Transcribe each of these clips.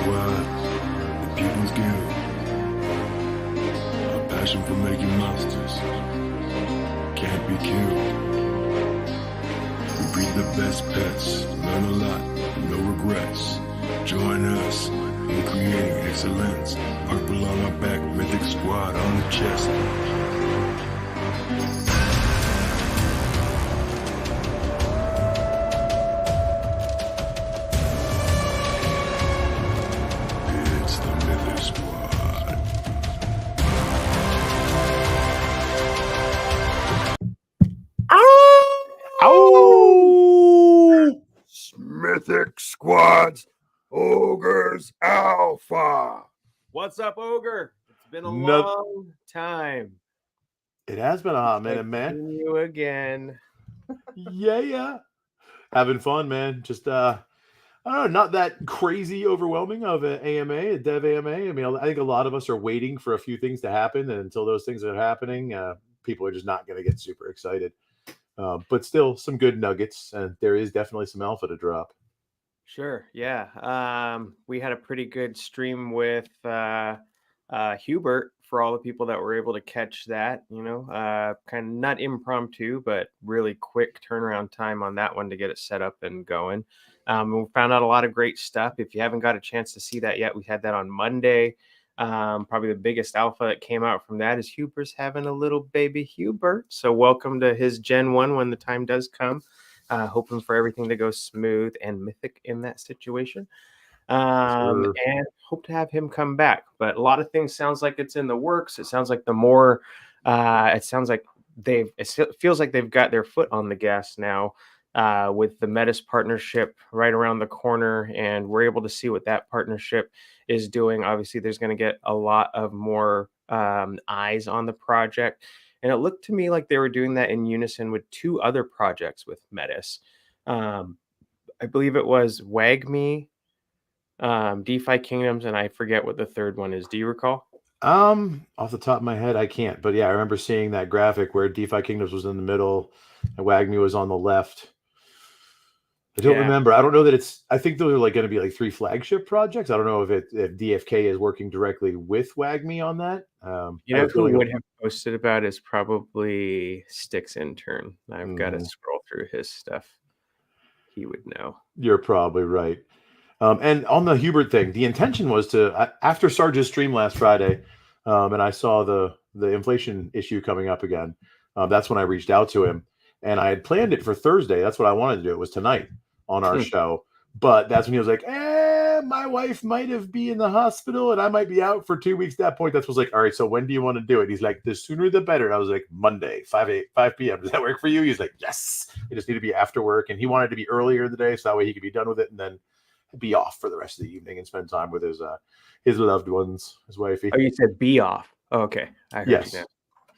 Squad, the People's Guild. Our passion for making monsters can't be killed. We breed the best pets, learn a lot, no regrets. Join us in creating excellence. Purple on our back, Mythic Squad on the chest. It's the Mythic Squad. Oh! Mythic Squad's Ogre's Alpha. What's up, Ogre? It's been a No- long time. It has been a hot minute, I've man. seen you again. Yeah. Having fun, man. Just I don't know, not that crazy overwhelming of an AMA, a dev AMA. I mean, I think a lot of us are waiting for a few things to happen, and until those things are happening, people are just not going to get super excited. But still, some good nuggets, and there is definitely some alpha to drop. Sure, yeah. We had a pretty good stream with Hubert for all the people that were able to catch that. You know, kind of not impromptu, but really quick turnaround time on that one to get it set up and going. We found out a lot of great stuff. If you haven't got a chance to see that yet, we had that on Monday. Probably the biggest alpha that came out from that is Hubert's having a little baby Hubert. So welcome to his Gen 1 when the time does come. Hoping for everything to go smooth and mythic in that situation. And hope to have him come back. But a lot of things sounds like it's in the works. It sounds like it feels like they've got their foot on the gas now with the Metis partnership right around the corner. And we're able to see what that partnership is doing. Obviously, there's going to get a lot of more eyes on the project. And it looked to me like they were doing that in unison with two other projects with Metis. I believe it was WagMe, DeFiKingdoms, and I forget what the third one is. Do you recall? Off the top of my head, I can't. But yeah, I remember seeing that graphic where DeFiKingdoms was in the middle and WagMe was on the left. I don't remember. I don't know that it's. I think those are like going to be like 3 flagship projects. I don't know if DFK is working directly with WagMe on that. You know who would have posted about is probably Stick's intern. I've got to scroll through his stuff. He would know. You're probably right. And on the Hubert thing, the intention was to after Sarge's stream last Friday, and I saw the inflation issue coming up again. That's when I reached out to him, and I had planned it for Thursday. That's what I wanted to do. It was tonight on our show, but that's when he was like, my wife might have been in the hospital and I might be out for 2 weeks. At that point, that was like, all right, so when do you want to do it? He's like, the sooner the better. I was like, Monday, 5 p.m. Does that work for you? He's like, yes. I just need to be after work. And he wanted to be earlier in the day so that way he could be done with it and then be off for the rest of the evening and spend time with his loved ones, his wifey. Oh, you said be off. Oh, okay. I heard yes. You now.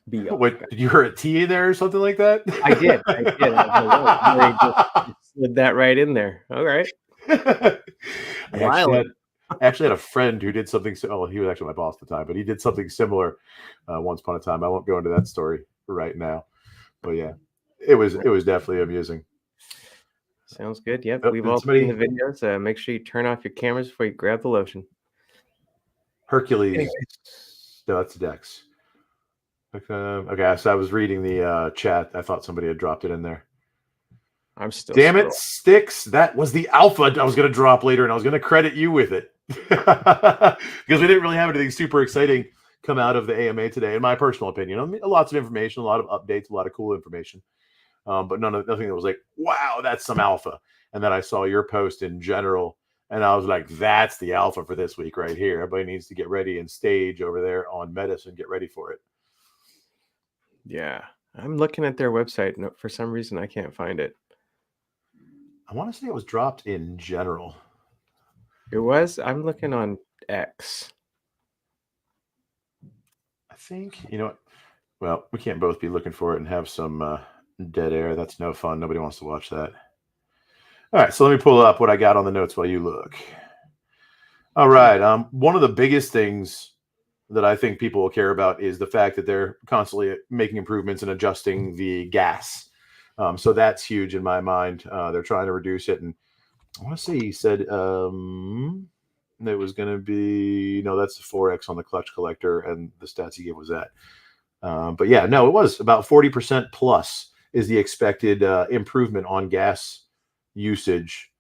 Be off. What, did you hear a T in there or something like that? I did. I slid that right in there. All right. I actually had a friend who did something. Well, he was actually my boss at the time, but he did something similar once upon a time. I won't go into that story right now, but yeah, it was definitely amusing. Sounds good. Yep, we've all seen the videos. Make sure you turn off your cameras before you grab the lotion. Hercules. Anyways. No, that's Dex. Okay, so I was reading the chat. I thought somebody had dropped it in there. I'm still. Damn it, Sticks! That was the alpha I was going to drop later, and I was going to credit you with it because we didn't really have anything super exciting come out of the AMA today, in my personal opinion. I mean, lots of information, a lot of updates, a lot of cool information, but nothing that was like, wow, that's some alpha. And then I saw your post in general, and I was like, that's the alpha for this week right here. Everybody needs to get ready and stage over there on Metis and get ready for it. Yeah, I'm looking at their website. No, for some reason, I can't find it. I want to say it was dropped in general. It was? I'm looking on X. I think, you know what? Well, we can't both be looking for it and have some dead air. That's no fun. Nobody wants to watch that. All right, so let me pull up what I got on the notes while you look. All right. One of the biggest things that I think people will care about is the fact that they're constantly making improvements and adjusting the gas. So that's huge in my mind. They're trying to reduce it. And I want to say he said It was going to be, no, that's the 4x on the clutch collector, and the stats he gave was that. But yeah, no, it was about 40% plus is the expected improvement on gas usage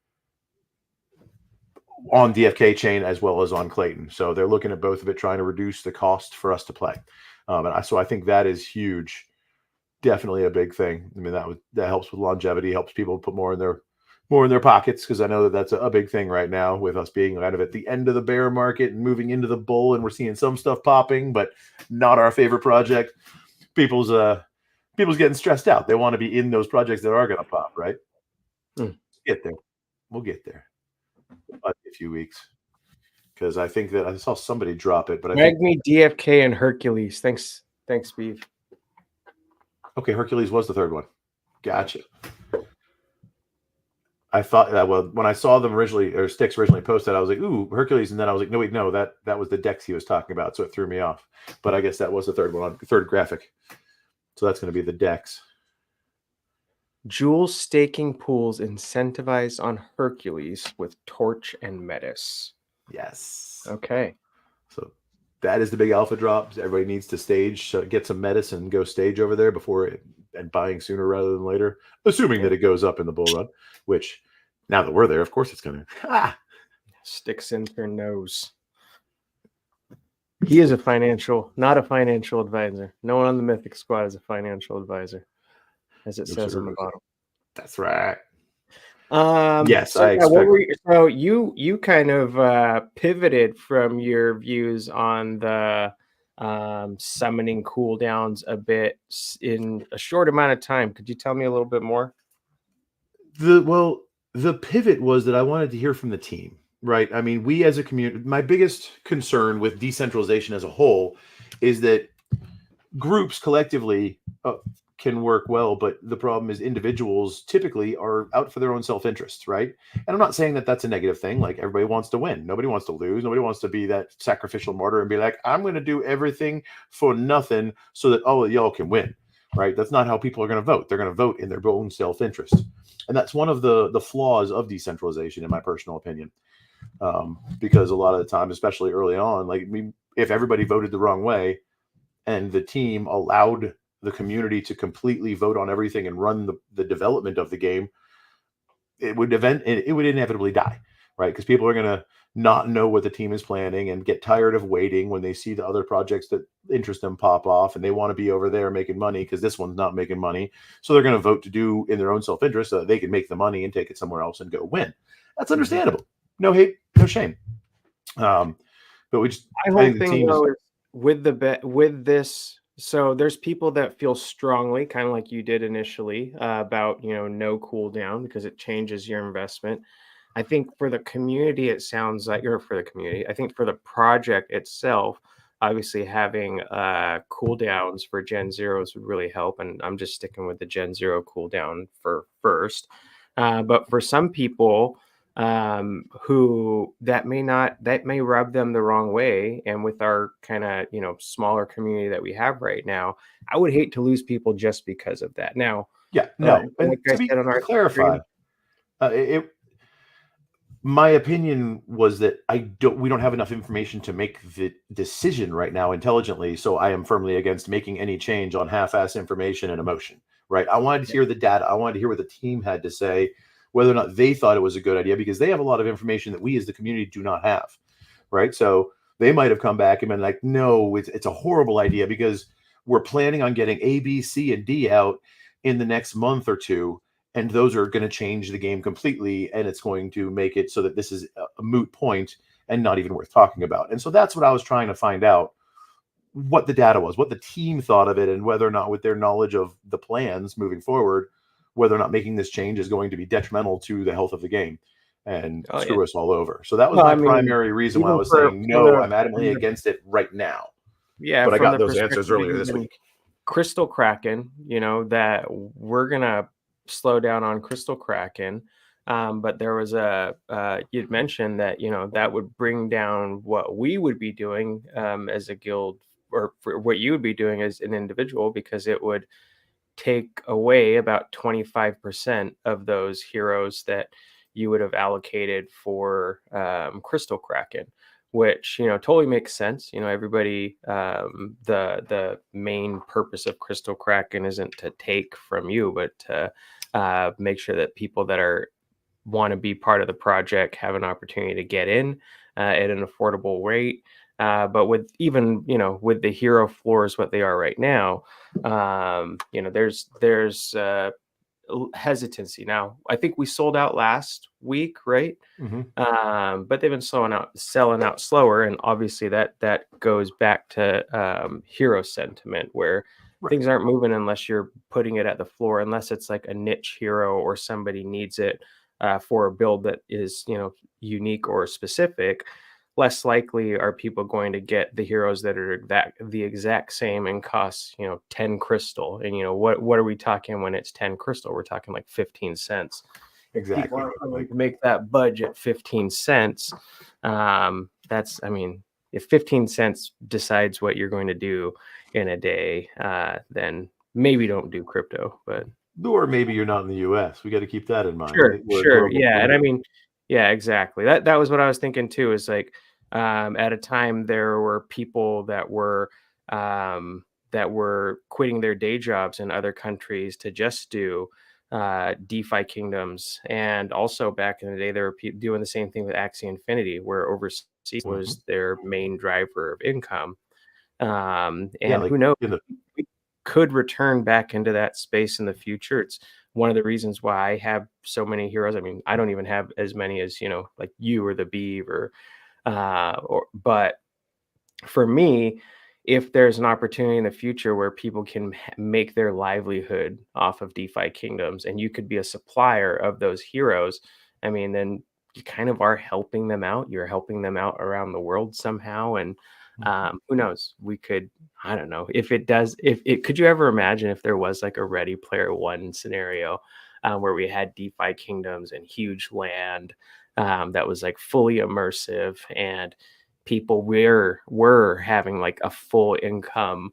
on DFK chain as well as on Clayton. So they're looking at both of it, trying to reduce the cost for us to play. So I think that is huge. Definitely a big thing. I mean, that helps with longevity, helps people put more in their pockets, because I know that that's a big thing right now with us being kind of at the end of the bear market and moving into the bull, and we're seeing some stuff popping, but not our favorite project. People's getting stressed out. They want to be in those projects that are going to pop, right? Get there. We'll get there. But a few weeks, because I think that I saw somebody drop it, but I think me DFK and Hercules. Thanks, Beaver. Okay, Hercules was the third one. Gotcha. I thought that, well, when I saw them originally, or Sticks originally posted, I was like, ooh, Hercules, and then I was like, no, wait, no, that was the decks he was talking about, so it threw me off. But I guess that was the third one, third graphic. So that's going to be the decks. Jewel staking pools incentivized on Hercules with Torch and Metis. Yes. Okay. So that is the big alpha drops. Everybody needs to stage, get some medicine, go stage over there and buying sooner rather than later, assuming that it goes up in the bull run, which now that we're there, of course it's going to. Sticks in her nose. He is not a financial advisor. No one on the Mythic Squad is a financial advisor, as it says on the bottom. That's right. Yes, I expect. So you kind of pivoted from your views on the summoning cooldowns a bit in a short amount of time. Could you tell me a little bit more? The pivot was that I wanted to hear from the team, right? I mean, we as a community, my biggest concern with decentralization as a whole is that groups collectively can work well, but the problem is individuals typically are out for their own self-interest, right? And I'm not saying that that's a negative thing. Like, everybody wants to win. Nobody wants to lose. Nobody wants to be that sacrificial martyr and be like, I'm going to do everything for nothing so that all of y'all can win, right? That's not how people are going to vote. They're going to vote in their own self-interest. And that's one of the flaws of decentralization, in my personal opinion. Because a lot of the time, especially early on, like, if everybody voted the wrong way and the team allowed the community to completely vote on everything and run the development of the game, it would inevitably die, right? Because people are going to not know what the team is planning and get tired of waiting when they see the other projects that interest them pop off, and they want to be over there making money because this one's not making money. So they're going to vote to do in their own self-interest so that they can make the money and take it somewhere else and go win. That's understandable. No hate, no shame. But we just, my whole thing though is with this. So there's people that feel strongly, kind of like you did initially, about, no cooldown because it changes your investment. I think for the community, it sounds like, or for the community, I think for the project itself, obviously having cooldowns for Gen Zeros would really help. And I'm just sticking with the Gen Zero cooldown for first. But for some people, who that may rub them the wrong way, and with our kind of smaller community that we have right now, I would hate to lose people just because of that. Now, like I said on our clarify, my opinion was that we don't have enough information to make the decision right now intelligently, so I am firmly against making any change on half-ass information and emotion, right? I wanted to hear the data. I wanted to hear what the team had to say, whether or not they thought it was a good idea, because they have a lot of information that we as the community do not have, right? So they might have come back and been like, no, it's a horrible idea because we're planning on getting A, B, C, and D out in the next month or two, and those are going to change the game completely, and it's going to make it so that this is a moot point and not even worth talking about. And so that's what I was trying to find out, what the data was, what the team thought of it, and whether or not, with their knowledge of the plans moving forward, whether or not making this change is going to be detrimental to the health of the game and screw us all over. So that was my primary reason why I was saying, no, I'm adamantly against it right now. Yeah, but I got those answers earlier this week. Crystal Kraken, that we're going to slow down on Crystal Kraken. But there was you'd mentioned that, that would bring down what we would be doing as a guild, or for what you would be doing as an individual, because it would take away about 25% of those heroes that you would have allocated for Crystal Kraken, which, totally makes sense. Everybody, the main purpose of Crystal Kraken isn't to take from you, but to make sure that people that want to be part of the project have an opportunity to get in at an affordable rate. But with even, with the hero floors, what they are right now, there's hesitancy. Now, I think we sold out last week, right? But they've been selling out slower. And obviously that goes back to hero sentiment, where things aren't moving unless you're putting it at the floor, unless it's like a niche hero or somebody needs it for a build that is, unique or specific. Less likely are people going to get the heroes that are the exact same and cost, 10 crystal. And, what are we talking when it's 10 crystal? We're talking like 15 cents. Exactly. People aren't willing to make that budget 15 cents. If 15 cents decides what you're going to do in a day, then maybe don't do crypto, or maybe you're not in the US. We got to keep that in mind. Sure. Yeah. And yeah, exactly. That was what I was thinking too, is like, at a time there were people that were quitting their day jobs in other countries to just do DeFiKingdoms. And also back in the day, there were people doing the same thing with Axie Infinity, where overseas was their main driver of income. Who knows, we could return back into that space in the future. It's one of the reasons why I have so many heroes. I mean, I don't even have as many as, like you or the Beaver. But for me, if there's an opportunity in the future where people can make their livelihood off of DeFiKingdoms, and you could be a supplier of those heroes, then you kind of are helping them out. You're helping them out around the world somehow. And who knows, we could, I don't know if it does, could you ever imagine if there was like a Ready Player One scenario where we had DeFiKingdoms and huge land that was like fully immersive, and people were having like a full income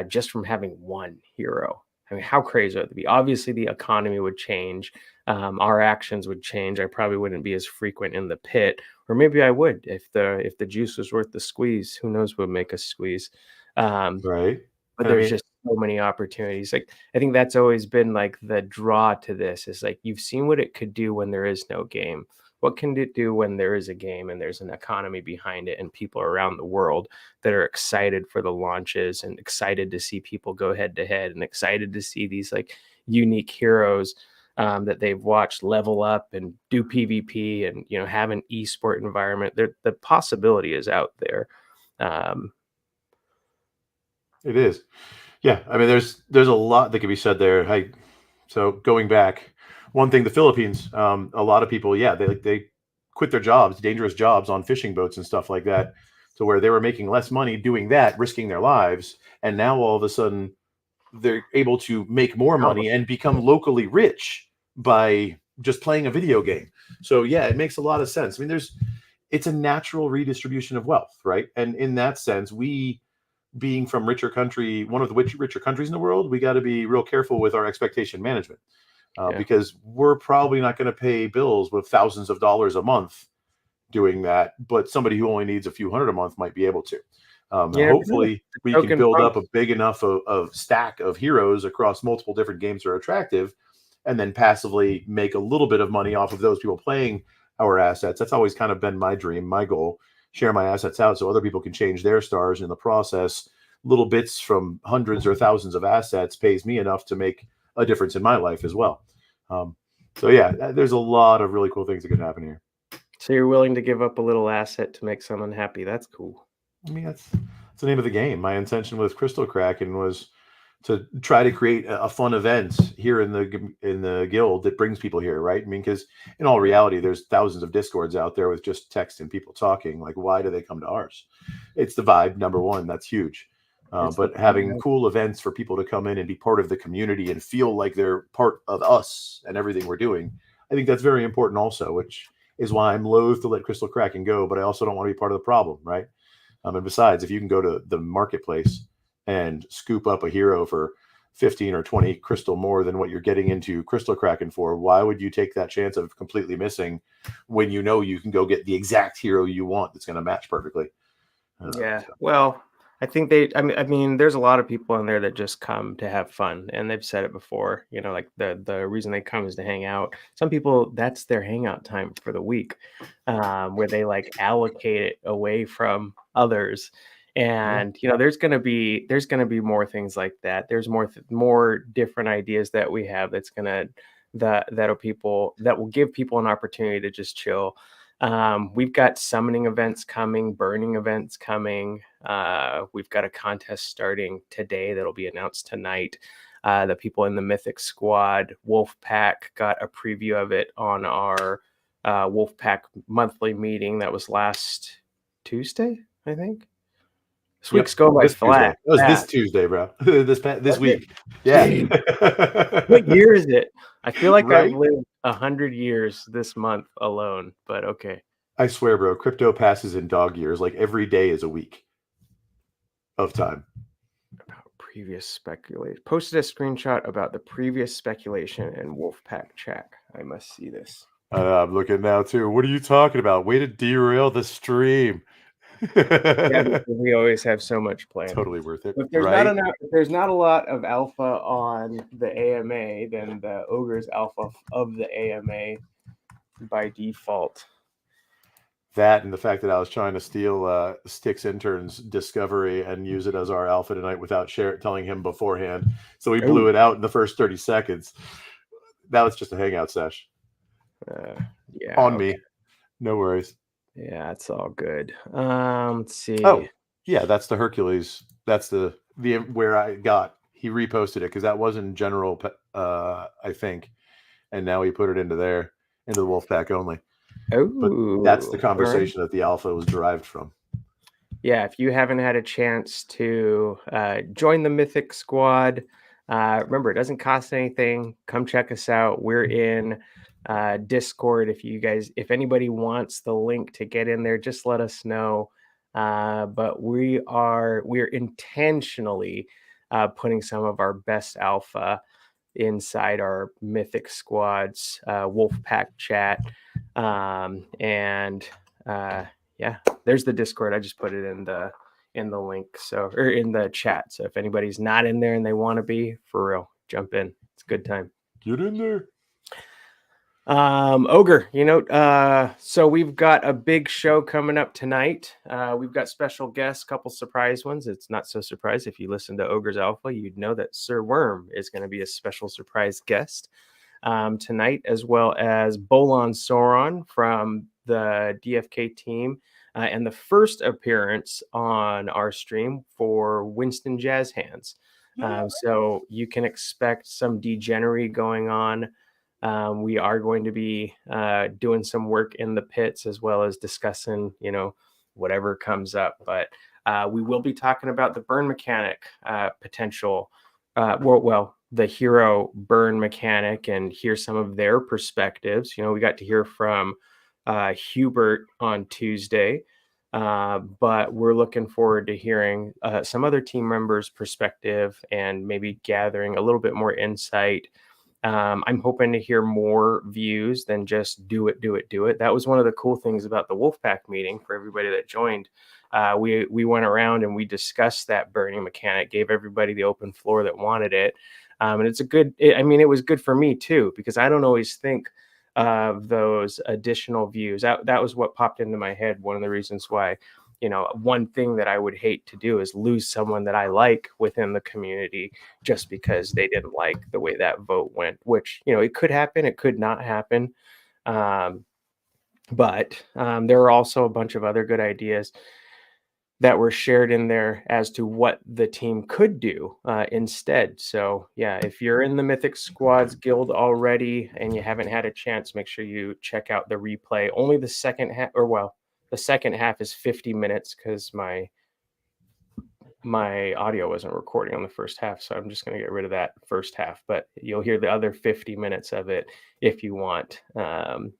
just from having one hero? How crazy would it be? Obviously, the economy would change. Our actions would change. I probably wouldn't be as frequent in the pit, or maybe I would if the juice was worth the squeeze. Who knows what would make us squeeze? Right. But there's just so many opportunities. Like, I think that's always been like the draw to this, is like, you've seen what it could do when there is no game. What can it do when there is a game and there's an economy behind it, and people around the world that are excited for the launches and excited to see people go head to head and excited to see these like unique heroes that they've watched level up and do PvP and, have an esport environment. The possibility is out there. It is. Yeah. There's a lot that can be said there. So going back, one thing, the Philippines, a lot of people, they quit their jobs, dangerous jobs on fishing boats and stuff like that, to where they were making less money doing that, risking their lives. And now all of a sudden they're able to make more money and become locally rich by just playing a video game. So yeah, it makes a lot of sense. It's a natural redistribution of wealth, right? And in that sense, we, being from one of the richer countries in the world, we got to be real careful with our expectation management. Because we're probably not going to pay bills with thousands of dollars a month doing that, but somebody who only needs a few hundred a month might be able to. Hopefully we can build up a big enough of stack of heroes across multiple different games that are attractive, and then passively make a little bit of money off of those people playing our assets. That's always kind of been my dream, my goal. Share my assets out so other people can change their stars in the process. Little bits from hundreds or thousands of assets pays me enough to make a difference in my life as well. So yeah, there's a lot of really cool things that can happen here. So you're willing to give up a little asset to make someone happy. That's cool. That's the name of the game. My intention with Crystal Kraken was to try to create a fun event here in the guild that brings people here, right? Because in all reality, there's thousands of Discords out there with just text and people talking. Like, why do they come to ours? It's the vibe, number one. That's huge. But having cool events for people to come in and be part of the community and feel like they're part of us and everything we're doing, I think that's very important also, which is why I'm loath to let Crystal Kraken go, but I also don't want to be part of the problem, right? And besides, if you can go to the marketplace and scoop up a hero for 15 or 20 crystal more than what you're getting into Crystal Kraken for. Why would you take that chance of completely missing when you know you can go get the exact hero you want that's going to match perfectly? Yeah. Well, I think I mean, there's a lot of people in there that just come to have fun, and they've said it before, like the reason they come is to hang out. Some people, that's their hangout time for the week, where they like allocate it away from others. And there's gonna be more things like that. There's more different ideas that we have that will give people an opportunity to just chill. We've got summoning events coming, burning events coming. We've got a contest starting today that'll be announced tonight. The people in the Mythic Squad, Wolfpack, got a preview of it on our Wolfpack monthly meeting that was last Tuesday, I think. This week's going by flat. It was this Tuesday, bro. this week. Yeah. What year is it? I feel like Right? I've lived 100 years this month alone, but okay. I swear, bro, crypto passes in dog years. Like every day is a week of time. About previous speculation. Posted a screenshot about the previous speculation in Wolfpack chat. I must see this. I'm looking now too. What are you talking about? Way to derail the stream. Yeah, we always have so much planned. Totally worth it. If there's not a lot of alpha on the AMA, then the Ogre's alpha of the AMA by default. That and the fact that I was trying to steal Stick's intern's discovery and use it as our alpha tonight without telling him beforehand. So we blew it out in the first 30 seconds. That was just a hangout sesh. Me. No worries. Yeah, it's all good. Let's see. Oh, yeah, that's the Hercules. That's the where I got. He reposted it because that wasn't general, I think, and now he put it into the Wolfpack only. Oh, but that's the conversation that the alpha was derived from. Yeah, if you haven't had a chance to join the Mythic Squad, remember, it doesn't cost anything. Come check us out. We're in Discord. If anybody wants the link to get in there, just let us know. But we're intentionally putting some of our best alpha inside our Mythic Squad's Wolfpack chat. Yeah, there's the Discord. I just put it in the link, or in the chat. So if anybody's not in there and they want to be, for real, jump in. It's a good time. Get in there. Ogre, so we've got a big show coming up tonight. We've got special guests, couple surprise ones. It's not so surprise. If you listen to Ogre's Alpha, you'd know that Sir Worm is going to be a special surprise guest tonight, as well as Bolon Sauron from the DFK team, and the first appearance on our stream for Winston Jazz Hands. So you can expect some degenery going on. We are going to be doing some work in the pits, as well as discussing, whatever comes up. But we will be talking about the burn mechanic potential. The hero burn mechanic, and hear some of their perspectives. We got to hear from Hubert on Tuesday, but we're looking forward to hearing some other team members' perspective and maybe gathering a little bit more insight. I'm hoping to hear more views than just do it. That was one of the cool things about the Wolfpack meeting for everybody that joined. We went around and we discussed that burning mechanic, gave everybody the open floor that wanted it. And it was good for me too, because I don't always think of those additional views. That was what popped into my head. One of the reasons why, one thing that I would hate to do is lose someone that I like within the community just because they didn't like the way that vote went, which, it could happen. It could not happen. But there are also a bunch of other good ideas that were shared in there as to what the team could do instead. So yeah, if you're in the Mythic Squads Guild already and you haven't had a chance, make sure you check out the replay. Only the second half, the second half is 50 minutes because my audio wasn't recording on the first half. So I'm just going to get rid of that first half, but you'll hear the other 50 minutes of it if you want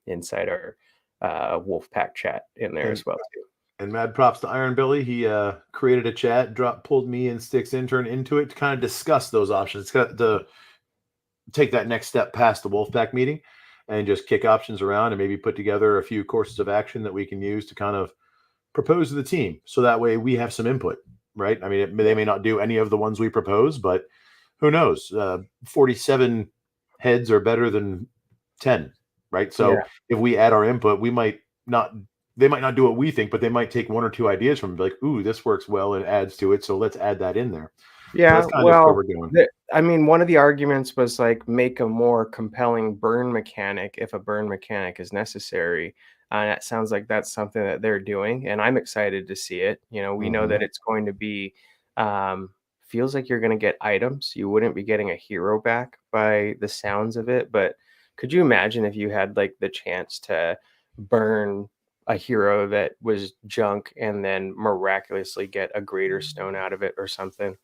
inside our Wolfpack chat in there as well too. And mad props to Iron Billy. He created a chat, pulled me and Sticks Intern into it to kind of discuss those options. It's got to take that next step past the Wolfpack meeting and just kick options around and maybe put together a few courses of action that we can use to kind of propose to the team. So that way we have some input, right? I mean, they may not do any of the ones we propose, but who knows? 47 heads are better than 10, right? So if we add our input, they might not do what we think, but they might take one or two ideas from like, ooh, this works well and adds to it. So let's add that in there. Yeah, so that's kind of where we're going. I mean, one of the arguments was like make a more compelling burn mechanic if a burn mechanic is necessary. And it sounds like that's something that they're doing, and I'm excited to see it. You know, we know that it's going to be, feels like you're going to get items. You wouldn't be getting a hero back by the sounds of it, but could you imagine if you had like the chance to burn a hero that was junk and then miraculously get a greater stone out of it or something?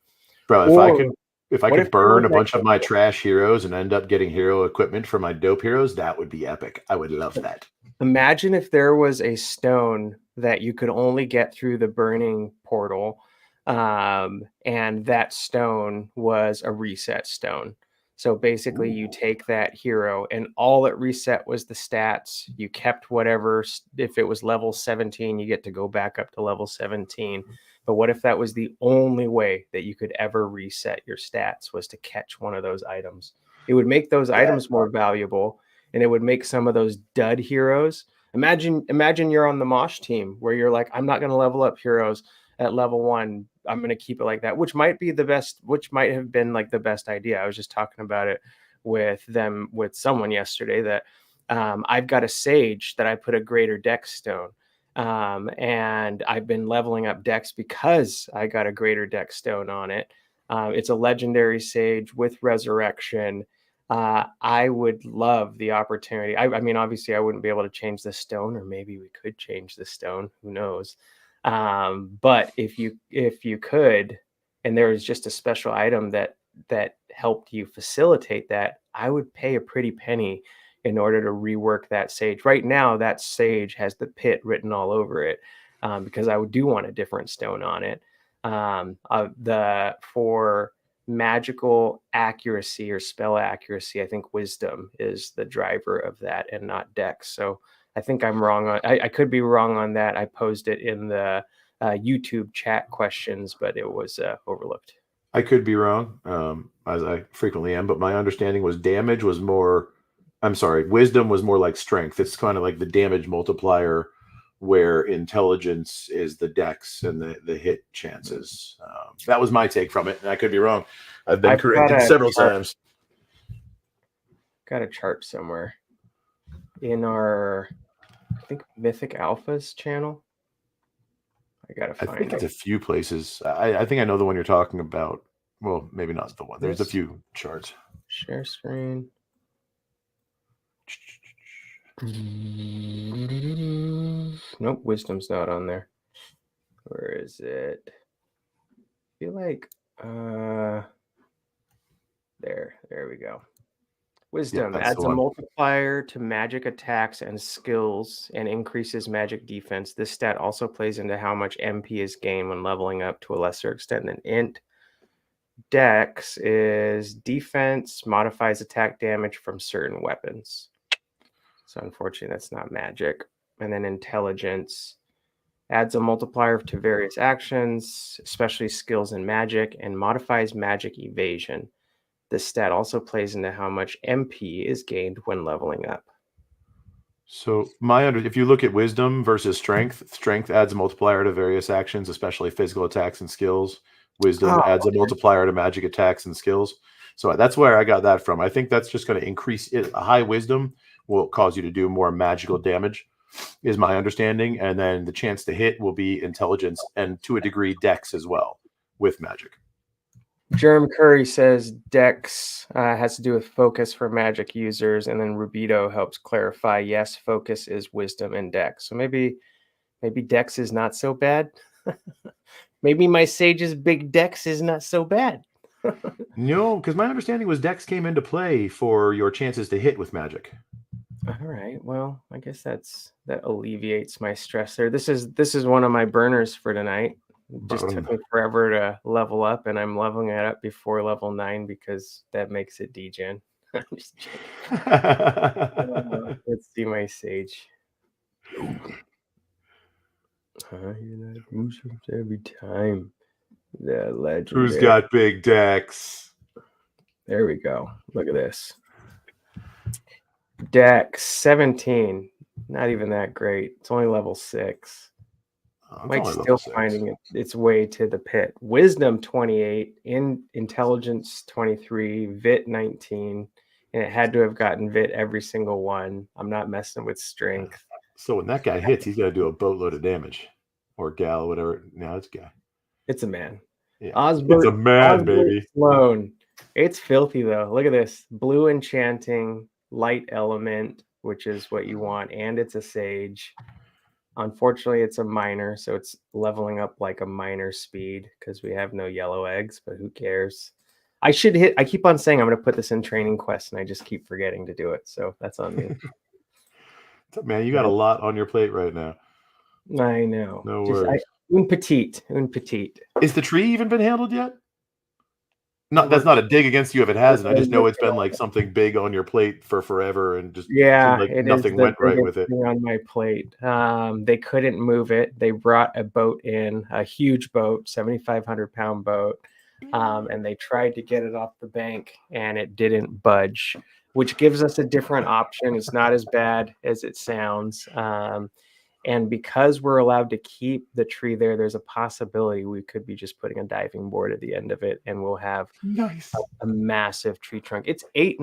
Bro, if I could burn a bunch of my trash heroes and end up getting hero equipment for my dope heroes, that would be epic. I would love that. Imagine if there was a stone that you could only get through the burning portal, and that stone was a reset stone. So basically you take that hero and all it reset was the stats. You kept whatever, if it was level 17, you get to go back up to level 17. But what if that was the only way that you could ever reset your stats, was to catch one of those items? It would make those items more valuable, and it would make some of those dud heroes. Imagine you're on the Mosh team where you're like, I'm not going to level up heroes at level 1. I'm going to keep it like that, which might have been like the best idea. I was just talking about it with someone yesterday that I've got a sage that I put a greater dex stone. And I've been leveling up dex because I got a greater dex stone on it. It's a legendary sage with resurrection. I would love the opportunity. I mean, obviously I wouldn't be able to change the stone, or maybe we could change the stone, who knows? But if you could, and there was just a special item that helped you facilitate that, I would pay a pretty penny in order to rework that sage. Right now, that sage has the pit written all over it, because I do want a different stone on it. For magical accuracy or spell accuracy, I think wisdom is the driver of that and not dex. So I think I'm wrong. I could be wrong on that. I posed it in the YouTube chat questions, but it was overlooked. I could be wrong, as I frequently am, but my understanding was wisdom was more like strength. It's kind of like the damage multiplier, where intelligence is the dex and the hit chances. That was my take from it, and I could be wrong. I've been corrected several times. Got a chart somewhere in our, I think, Mythic Alpha's channel. I gotta find it. I think it's a few places. I think I know the one you're talking about. Well, maybe not the one. There's a few charts. Share screen. Nope, wisdom's not on there. Where is it? I feel like there we go. Wisdom adds a multiplier to magic attacks and skills and increases magic defense. This stat also plays into how much MP is gained when leveling up to a lesser extent than int. Dex is defense, modifies attack damage from certain weapons. So unfortunately, that's not magic. And then intelligence adds a multiplier to various actions, especially skills and magic, and modifies magic evasion. This stat also plays into how much MP is gained when leveling up. So if you look at wisdom versus strength adds a multiplier to various actions, especially physical attacks and skills. Wisdom adds a multiplier to magic attacks and skills. So that's where I got that from. I think that's just going to increase it. A high wisdom will cause you to do more magical damage, is my understanding. And then the chance to hit will be intelligence and to a degree dex as well with magic. Germ Curry says Dex has to do with focus for magic users, and then Rubito helps clarify. Yes, focus is wisdom and Dex. So maybe Dex is not so bad. Maybe my Sage's big Dex is not so bad. No, because my understanding was Dex came into play for your chances to hit with magic. All right. Well, I guess that alleviates my stress there. This is one of my burners for tonight. It just took me forever to level up, and I'm leveling it up before level 9 because that makes it degen. I'm just joking. Let's see my sage. You're not mushrooms every time. The legendary. Who's got big decks? There we go. Look at this. Deck 17. Not even that great. It's only level 6. Mike's still finding its way to the pit. Wisdom 28, intelligence 23, Vit 19, and it had to have gotten Vit every single one. I'm not messing with strength. So when that guy hits, he's got to do a boatload of damage, or gal, whatever. No, it's a guy. It's a man. Yeah. Osbert, it's a man, baby. Sloan. It's filthy though. Look at this. Blue enchanting, light element, which is what you want, and it's a sage. Unfortunately, it's a minor, so it's leveling up like a minor speed because we have no yellow eggs, but who cares? I keep on saying I'm going to put this in training quest, and I just keep forgetting to do it, so that's on me. Man, you got a lot on your plate right now. I know. No worries. Un petite. Is the tree even been handled yet? That's not a dig against you if it hasn't. I just know it's been like something big on your plate for forever, and just like nothing went right with it. On my plate, they couldn't move it. They brought a boat in, a huge boat, 7,500-pound boat, and they tried to get it off the bank, and it didn't budge, which gives us a different option. It's not as bad as it sounds. And because we're allowed to keep the tree there, there's a possibility we could be just putting a diving board at the end of it, and we'll have a massive tree trunk. It's 8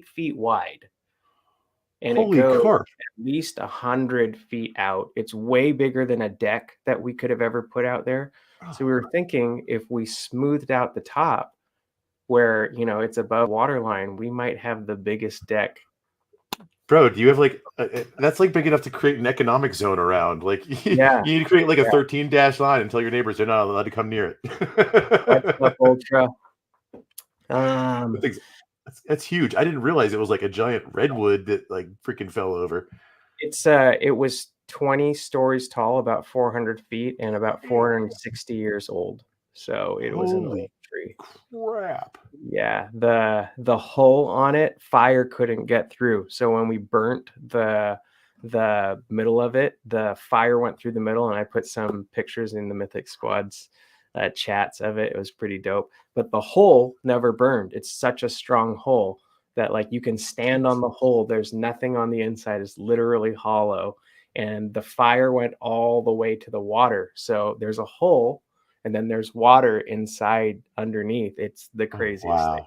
feet wide, and Holy it goes carp. at least 100 feet out. It's way bigger than a deck that we could have ever put out there. So we were thinking if we smoothed out the top where it's above waterline, we might have the biggest deck. Bro, do you have that's like big enough to create an economic zone around? Like, you need to create like a 13-dash line and tell your neighbors they're not allowed to come near it. That's ultra. That's huge. I didn't realize it was like a giant redwood that like freaking fell over. It was 20 stories tall, about 400 feet, and about 460 years old. So it was an old tree. Crap. Yeah, the hull on it, fire couldn't get through. So when we burnt the middle of it, the fire went through the middle, and I put some pictures in the Mythic Squad's chats of it. It was pretty dope. But the hull never burned. It's such a strong hull that like you can stand on the hull. There's nothing on the inside. It's literally hollow. And the fire went all the way to the water. So there's a hull, and then there's water inside underneath. It's the craziest thing.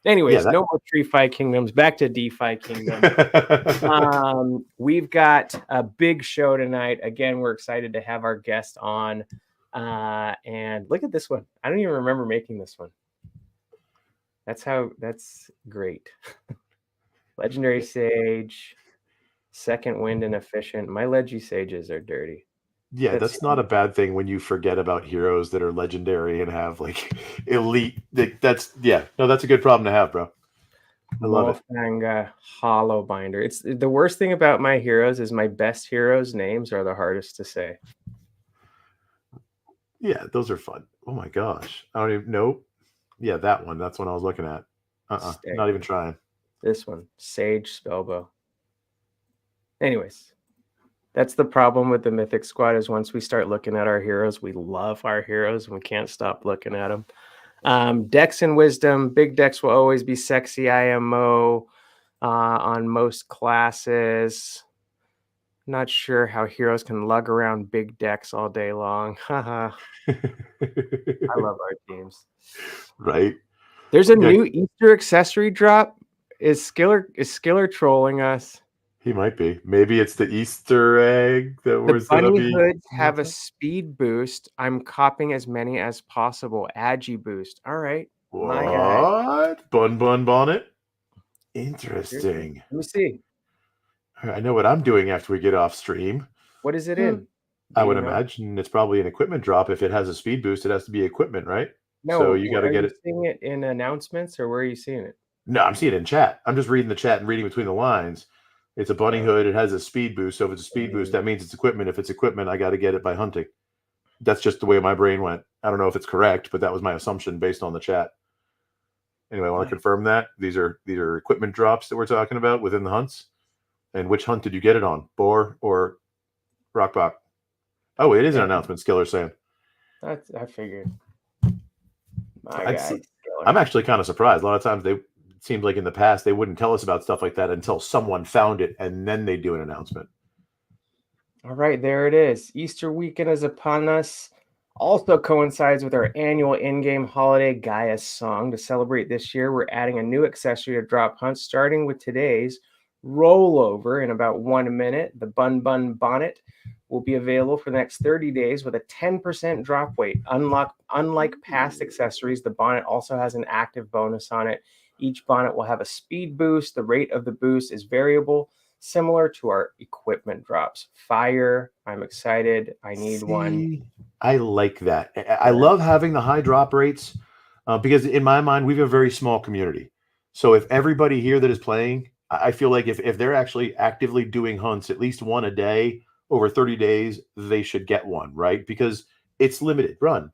Anyways, no more DeFiKingdoms. Back to DeFiKingdoms. We've got a big show tonight. Again, we're excited to have our guest on. And look at this one. I don't even remember making this one. That's great. Legendary Sage, second wind and efficient. My Legi Sages are dirty. Yeah, that's not a bad thing when you forget about heroes that are legendary and have like elite. That's a good problem to have, bro. I love it. Hollow Binder. It's the worst thing about my heroes is my best heroes' names are the hardest to say. Yeah, those are fun. Oh my gosh, I don't even know. Yeah, that one. That's one I was looking at. Not even trying. This one, Sage Spellbow. Anyways. That's the problem with the Mythic Squad is once we start looking at our heroes, we love our heroes and we can't stop looking at them. Dex and Wisdom. Big decks will always be sexy IMO on most classes. Not sure how heroes can lug around big decks all day long. I love our teams. Right. There's a new Easter accessory drop. Is Skiller trolling us? He might be. Maybe it's the Easter egg that was going to be. The bunny hoods have a speed boost. I'm copying as many as possible. Agi boost. All right. What? Bun bonnet? Interesting. Let me see. I know what I'm doing after we get off stream. What is it in? I would imagine it's probably an equipment drop. If it has a speed boost, it has to be equipment, right? No. So you got to get it. Are you seeing it in announcements or where are you seeing it? No, I'm seeing it in chat. I'm just reading the chat and reading between the lines. It's a bunny hood. It has a speed boost. So if it's a speed boost, that means it's equipment. If it's equipment, I got to get it by hunting. That's just the way my brain went. I don't know if it's correct, but that was my assumption based on the chat. Anyway, I want to confirm that these are equipment drops that we're talking about within the hunts. And which hunt did you get it on? Boar or Rockbach? Oh, it is an announcement, Skiller saying. I figured. I'm actually kind of surprised. A lot of times it seemed like in the past they wouldn't tell us about stuff like that until someone found it and then they do an announcement. All right, there it is. Easter weekend is upon us. Also coincides with our annual in-game holiday Gaia song. To celebrate this year, we're adding a new accessory to drop hunts, starting with today's rollover in about 1 minute. The Bun Bun Bonnet will be available for the next 30 days with a 10% drop weight. Unlike past accessories, the bonnet also has an active bonus on it. Each bonnet will have a speed boost. The rate of the boost is variable, similar to our equipment drops. Fire. I'm excited. I need one. I like that. I love having the high drop rates because in my mind, we have a very small community. So if everybody here that is playing, I feel like if they're actually actively doing hunts, at least one a day over 30 days, they should get one, right? Because it's limited run.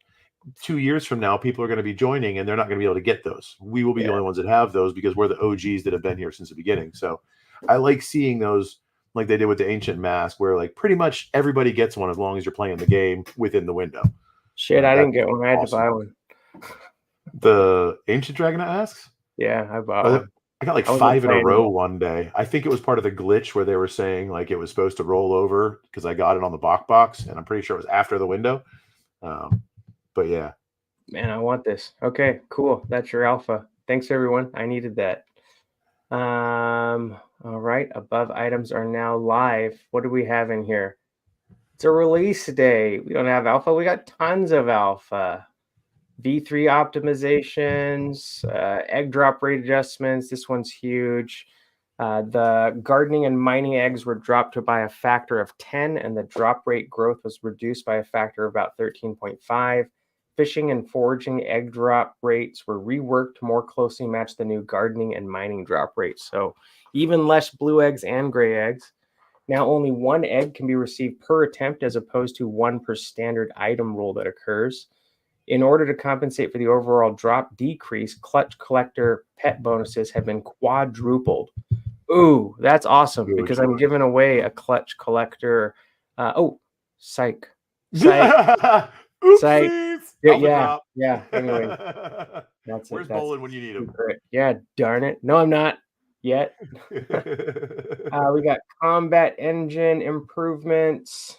2 years from now, people are going to be joining and they're not going to be able to get those. We will be the only ones that have those because we're the OGs that have been here since the beginning. So I like seeing those like they did with the Ancient Mask, where like pretty much everybody gets one as long as you're playing the game within the window. Shit, I didn't get one. I had to buy one. The Ancient Dragonite Masks? Yeah, I bought one. I got like 5 in a row one day. I think it was part of the glitch where they were saying like it was supposed to roll over because I got it on the box, and I'm pretty sure it was after the window. But yeah. Man, I want this. Okay, cool. That's your alpha. Thanks, everyone. I needed that. All right. Above items are now live. What do we have in here? It's a release day. We don't have alpha. We got tons of alpha. V3 optimizations, egg drop rate adjustments. This one's huge. The gardening and mining eggs were dropped by a factor of 10, and the drop rate growth was reduced by a factor of about 13.5. Fishing and foraging egg drop rates were reworked to more closely match the new gardening and mining drop rates. So even less blue eggs and gray eggs. Now only 1 egg can be received per attempt as opposed to 1 per standard item rule that occurs. In order to compensate for the overall drop decrease, clutch collector pet bonuses have been quadrupled. Ooh, that's awesome because I'm giving away a clutch collector. Psych. Psych. Yeah. Anyway, that's Where's Bolin when you need him? Yeah, darn it. No, I'm not yet. We got combat engine improvements.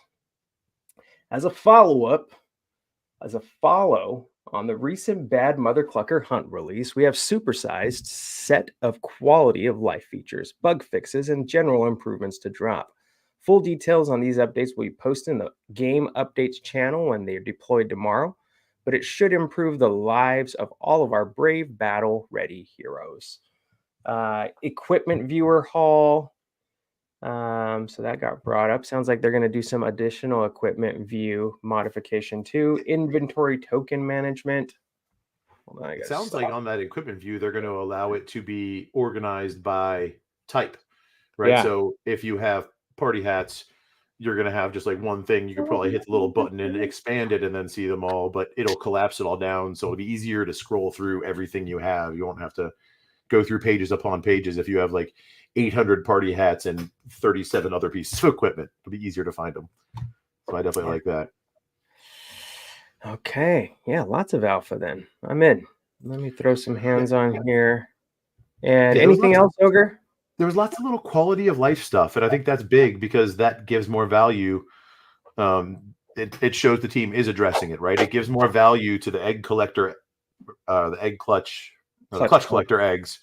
As a follow on the recent Bad Mother Clucker Hunt release, we have supersized set of quality of life features, bug fixes, and general improvements to drop. Full details on these updates will be posted in the game updates channel when they are deployed tomorrow, but it should improve the lives of all of our brave battle-ready heroes. Equipment viewer haul. So that got brought up. Sounds like they're going to do some additional equipment view modification too. Inventory token management. Hold on, it sounds like on that equipment view, they're going to allow it to be organized by type, right? Yeah. So if you have party hats, you're going to have just like one thing. You could probably hit the little button and expand it and then see them all, but it'll collapse it all down. So it'll be easier to scroll through everything you have. You won't have to go through pages upon pages if you have like 800 party hats and 37 other pieces of equipment. It'll be easier to find them. So I definitely like that. Okay. Yeah, lots of alpha then. I'm in. Let me throw some hands on here. And anything else, Ogre? There was lots of little quality of life stuff, and I think that's big because that gives more value. It shows the team is addressing it, right? It gives more value to the egg collector, the egg clutch collector eggs,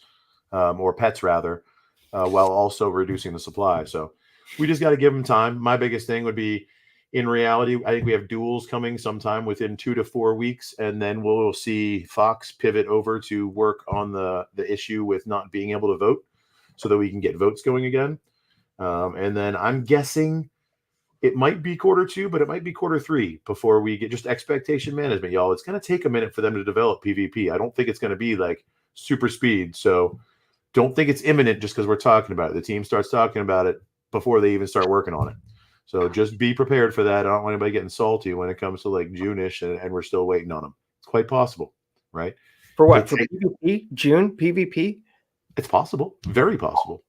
or pets rather, while also reducing the supply. So we just got to give them time. My biggest thing would be, in reality, I think we have duels coming sometime within 2 to 4 weeks, and then we'll see Fox pivot over to work on the issue with not being able to vote, so that we can get votes going again. And then I'm guessing it might be Q2, but it might be Q3 before we get just expectation management, y'all. It's going to take a minute for them to develop PvP. I don't think it's going to be like super speed. So don't think it's imminent just because we're talking about it. The team starts talking about it before they even start working on it. So just be prepared for that. I don't want anybody getting salty when it comes to like June-ish and we're still waiting on them. It's quite possible, right? For what? For PvP? June? PvP? It's possible. Very possible.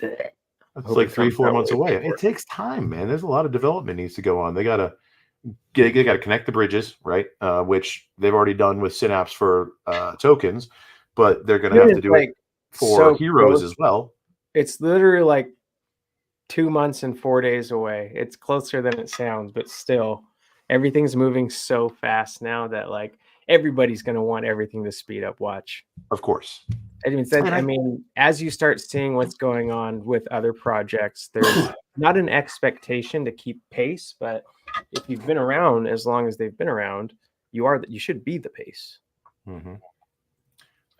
It's like 3-4 months away. It takes time, man. There's a lot of development needs to go on. They gotta connect the bridges, right? Which they've already done with Synapse for tokens, but they're gonna have to do it for heroes as well. It's literally like 2 months and 4 days away. It's closer than it sounds, but still, everything's moving so fast now that like everybody's going to want everything to speed up. Watch. Of course. I mean, as you start seeing what's going on with other projects, there's not an expectation to keep pace, but if you've been around as long as they've been around, you should be the pace. Mm-hmm.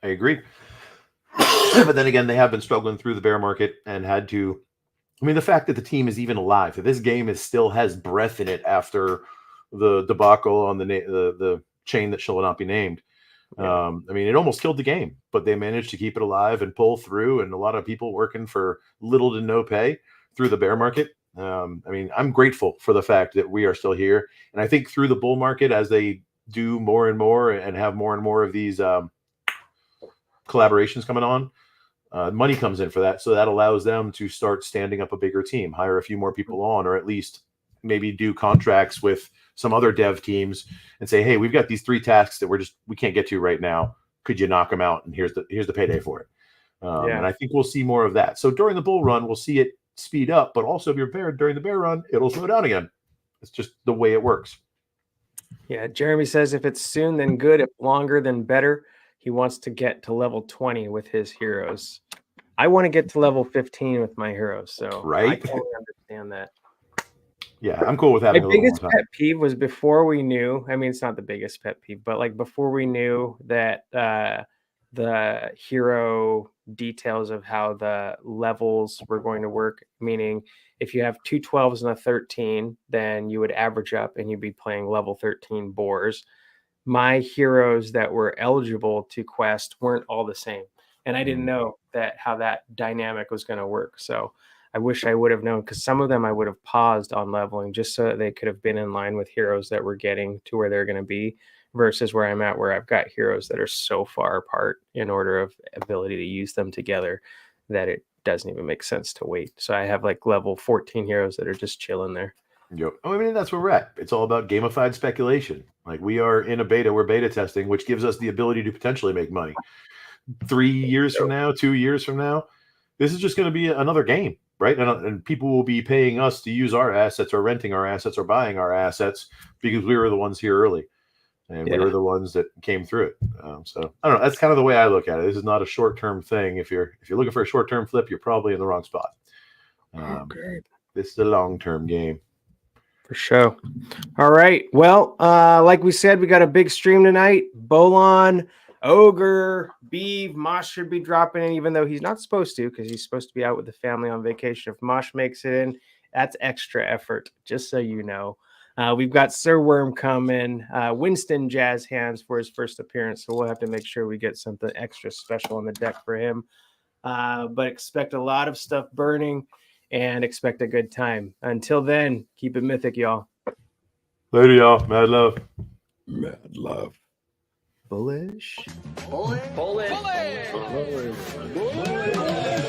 I agree. But then again, they have been struggling through the bear market and had to. I mean, the fact that the team is even alive, that this game still has breath in it after the debacle on the chain that shall not be named. I mean, it almost killed the game, but they managed to keep it alive and pull through, and a lot of people working for little to no pay through the bear market. I mean, I'm grateful for the fact that we are still here. And I think through the bull market, as they do more and more and have more and more of these collaborations coming on, money comes in for that. So that allows them to start standing up a bigger team, hire a few more people on, or at least maybe do contracts with some other dev teams and say, hey, we've got these 3 tasks that we can't get to right now. Could you knock them out? And here's the payday for it. And I think we'll see more of that. So during the bull run, we'll see it speed up, but also be prepared during the bear run, it'll slow down again. It's just the way it works. Yeah. Jeremy says if it's soon, then good. If longer, then better. He wants to get to level 20 with his heroes. I want to get to level 15 with my heroes. So right. I totally understand that. Yeah, I'm cool with having my biggest pet peeve was before we knew. I mean, it's not the biggest pet peeve, but like before we knew that the hero details of how the levels were going to work, meaning if you have 2 12s and a 13, then you would average up and you'd be playing level 13 boars. My heroes that were eligible to quest weren't all the same. And I didn't know how that dynamic was going to work. So I wish I would have known, because some of them I would have paused on leveling just so that they could have been in line with heroes that were getting to where they're going to be, versus where I'm at, where I've got heroes that are so far apart in order of ability to use them together that it doesn't even make sense to wait. So I have like level 14 heroes that are just chilling there. Yep. I mean, that's where we're at. It's all about gamified speculation. Like, we are in a beta, we're beta testing, which gives us the ability to potentially make money. 3 years from now, 2 years from now, this is just going to be another game, right? And people will be paying us to use our assets, or renting our assets, or buying our assets, because we were the ones here early, and we were the ones that came through it. So I don't know. That's kind of the way I look at it. This is not a short-term thing. If you're looking for a short-term flip, you're probably in the wrong spot. This is a long-term game. For sure. All right. Well, like we said, we got a big stream tonight. Bolon, Ogre, Beaver, Mosh should be dropping in, even though he's not supposed to, because he's supposed to be out with the family on vacation. If Mosh makes it in, that's extra effort, just so you know. We've got Sir Worm coming, Winston Jazz Hands for his first appearance, so we'll have to make sure we get something extra special on the deck for him. But expect a lot of stuff burning, and expect a good time. Until then, keep it mythic, y'all. Later, y'all. Mad love. Mad love. Bullish. Bullish. Bullish. Bullish. Bullish.